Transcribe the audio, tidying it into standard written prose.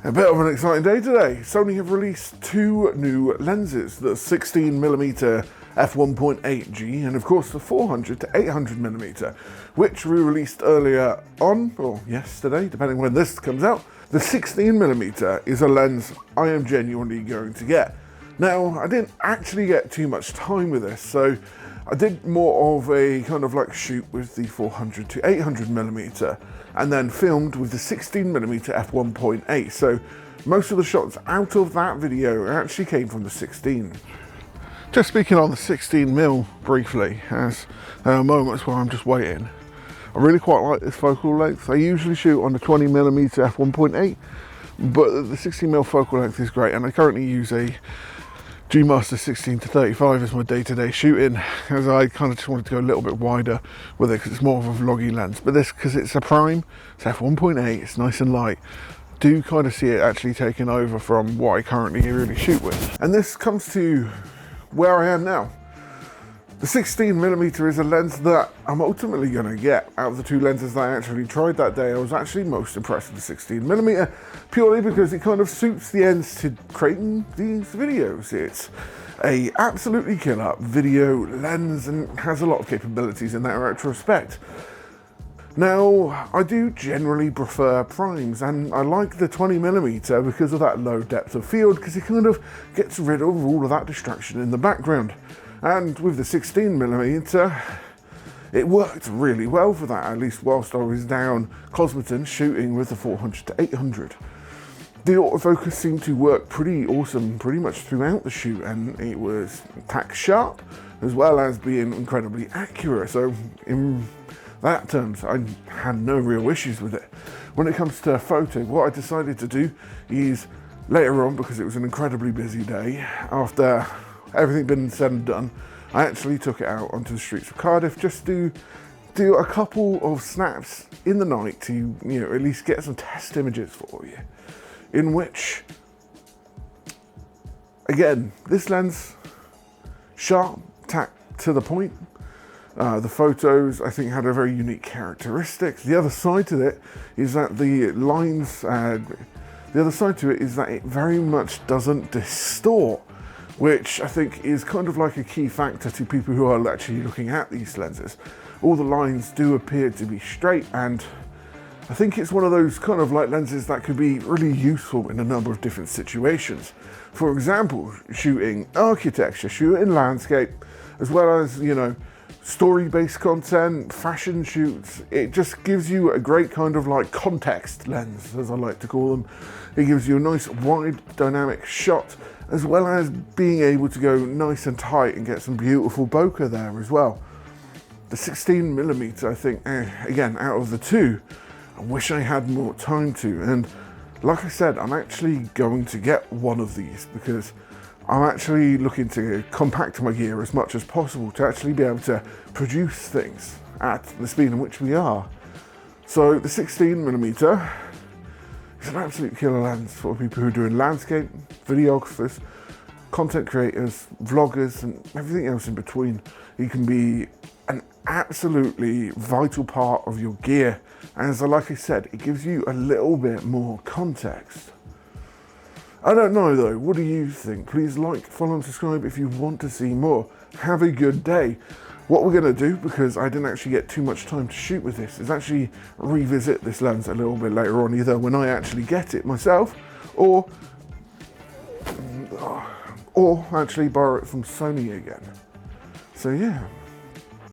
A bit of an exciting day today. Sony have released two new lenses, the 16mm F1.8 G and of course the 400 to 800mm, which we released earlier on, or yesterday, depending when this comes out. The 16mm is a lens I am genuinely going to get. Now, I didn't actually get too much time with this, so I did more of a kind of like shoot with the 400 to 800mm and then filmed with the 16mm f1.8. So most of the shots out of that video actually came from the 16. Just speaking on the 16mm briefly, as moments where I'm just waiting. I really quite like this focal length. I usually shoot on the 20mm f1.8, but the 16mm focal length is great, and I currently use a G Master 16 to 35 as my day-to-day shooting, as I kind of just wanted to go a little bit wider with it because it's more of a vloggy lens. But this, because it's a prime, it's f1.8, it's nice and light. Do kind of see it actually taking over from what I currently really shoot with. And this comes to where I am now. The 16mm is a lens that I'm ultimately going to get. Out of the two lenses that I actually tried that day, I was actually most impressed with the 16mm, purely because it kind of suits the ends to creating these videos. It's a absolutely killer video lens and has a lot of capabilities in that retrospect. Now, I do generally prefer primes, and I like the 20mm because of that low depth of field, because it kind of gets rid of all of that distraction in the background. And with the 16mm, it worked really well for that, at least whilst I was down Cosmoton shooting with the 400 to 800. The autofocus seemed to work pretty awesome pretty much throughout the shoot, and it was tack sharp as well as being incredibly accurate. So in that terms, I had no real issues with it. When it comes to photo, what I decided to do is later on, because it was an incredibly busy day, after everything been said and done, I actually took it out onto the streets of Cardiff just to do a couple of snaps in the night to, at least get some test images for you. In which, again, this lens, sharp, tack to the point. The photos, I think, had a very unique characteristics. The other side to it is that the lines, the other side to it is that it very much doesn't distort, which I think is kind of like a key factor to people who are actually looking at these lenses. All the lines do appear to be straight, and I think it's one of those kind of like lenses that could be really useful in a number of different situations. For example, shooting architecture, shooting landscape, as well as, story-based content, fashion shoots. It just gives you a great kind of like context lens, as I like to call them. It gives you a nice wide dynamic shot, as well as being able to go nice and tight and get some beautiful bokeh there as well. The 16mm, I think, again, out of the two, I wish I had more time to. And like I said, I'm actually going to get one of these because I'm actually looking to compact my gear as much as possible to actually be able to produce things at the speed in which we are. So the 16mm is an absolute killer lens for people who are doing landscape, videographers, content creators, vloggers, and everything else in between. It can be an absolutely vital part of your gear. And like I said, it gives you a little bit more context. I don't know though, what do you think? Please like, follow and subscribe if you want to see more. Have a good day. What we're going to do, because I didn't actually get too much time to shoot with this, is actually revisit this lens a little bit later on, either when I actually get it myself, or actually borrow it from Sony again. So yeah.